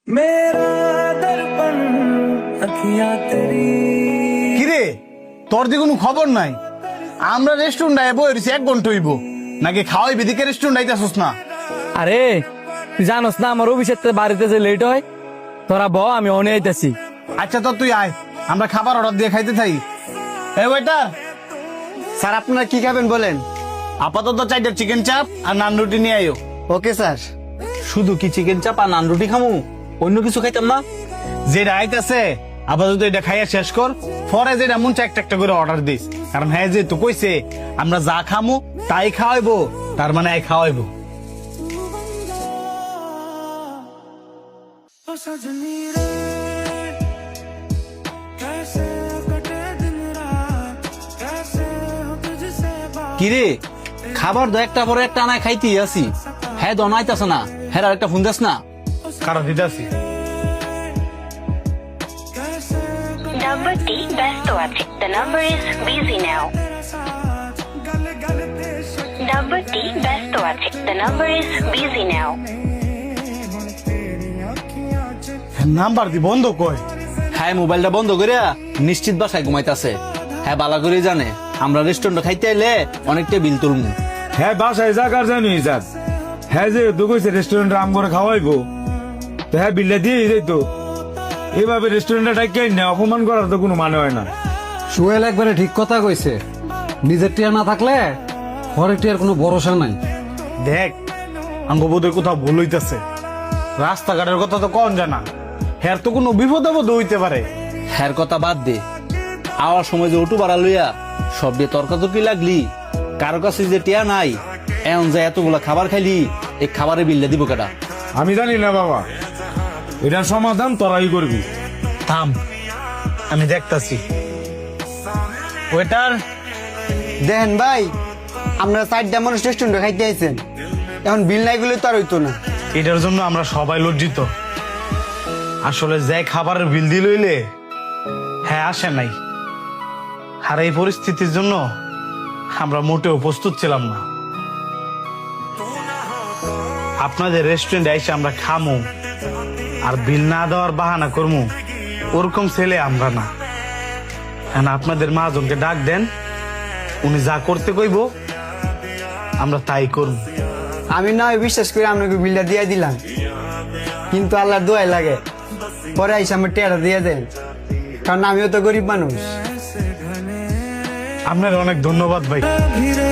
मेरा दर्पण अखियां तेरी। কিরে তোর যে কোনো খবর নাই? আমরা রেস্টুরেন্ট আইবো এরছি 1 ঘন্টা হইব নাকি খাওয়াই বেদিকে রেস্টুরেন্ট আইতাছস না? আরে তুই জানোস না আমার অফিসের থেকে বাড়িতে যে লেট হয়, তোরা ব আমি অনে আইতাছি। আচ্ছা তো তুই আয়, আমরা খাবার অর্ডার দিয়ে খাইতে থাকি। এই ওয়েটার, স্যার আপনারা কি খাবেন বলেন? আপাতত 4টা চিকেন চাপ আর নান রুটি নিয়ে আইও। Okay sir. শুধু কি চিকেন চাপ আর নান রুটি খামু? অন্য কিছু খাইতাম না? যেটা আইতাছে আপাতত এটা খাইয়া শেষ কর, পরে যেটা মন চায় একটা একটা করে অর্ডার দিস। কারণ হ্যাঁ যেহেতু কইছে আমরা যা খামু তাই খাওয়াইবো, তার মানে আই খাওয়াইবো। ओ सजनी रे कैसे कटे दिन रात, कैसे हो तुझसे बात। কিরে খাবার তো একটা পরে একটা আনায় খাইতেই আছি, হ্যাঁ দ নাইতাছে না, হ্যাঁ আর একটা ফোন দেস না। কারণ দিতাছি নাম্বারটি ব্যস্ত আছে। The number is busy now. নাম্বারটি ব্যস্ত আছে। The number is busy now. Number দি বন্ধ কই? হ্যাঁ মোবাইলটা বন্ধ করে নিশ্চিত বাসায় ঘুমাইতাছে। হ্যাঁ বালা করে জানে আমরা রেস্টুরেন্টে খাইতে আইলে অনেকটা বিল তুলমু। হ্যাঁ বাসায় যাকার জানি স্যার, হ্যাঁ যে কইছে রেস্টুরেন্টে আম করে খাওয়াইবো, তো হ্যাঁ বিলটা দিয়ে যাইতো। এভাবে রেস্টুরেন্টে ডাকে না অপমান করার তো কোনো মানে হয় না। সোহেল একবারে ঠিক কথা কইছে, নিজের টিয়ার না থাকলে পরের টিয়ার কোনো ভরসা নাই। দেখ আঙ্গবোধের কোথাও ভুল হইতাছে, রাস্তাঘাটের কথা তো কন জানা, হ্যার তো কোনো বিপদ আপদ হইতে পারে। হ্যার কথা বাদ দে, আওয়ার সময় যে উঠু বাড়া লইয়া সব দিয়ে তর্কাতর্কি লাগলি, কারো কাছে যে টিয়া নাই, এমন যে এতগুলা খাবার খাইলি, এই খাবারের বিলটা দিব কেটা? আমি জানি না বাবা, এটার সমাধান তোরাই করবি। থাম, আমি দেখতাছি। ওয়েটার, দেখেন ভাই, আমরা 4টা মানুষ রেস্টুরেন্টে খাইতে আইছেন, এখন বিল নাই গুলো তো আর হইতো না। এটার জন্য আমরা সবাই লজ্জিত। আসলে যে খাবারের বিল দিল হইলে হ্যাঁ আসে নাই, আর এই পরিস্থিতির জন্য আমরা মোটেও প্রস্তুত ছিলাম না। আপনাদের রেস্টুরেন্টে এসে আমরা খামু আর বিল না দেওয়ার বাহানা করমু, ওরকম ছেলে আমরা না। এখন আপনাদের মহাজনকে ডাক দেন, উনি যা করতে কইব আমরা তাই করব। আমি না হয় বিশ্বাস করে আপনাকে বিলটা দিয়ে দিলাম, কিন্তু আল্লাহর দোয়াই লাগে পরে আইসা আমার টেয়ারা দিয়ে দেন, কারণ আমিও তো গরিব মানুষ। আপনার অনেক ধন্যবাদ ভাই। धीरे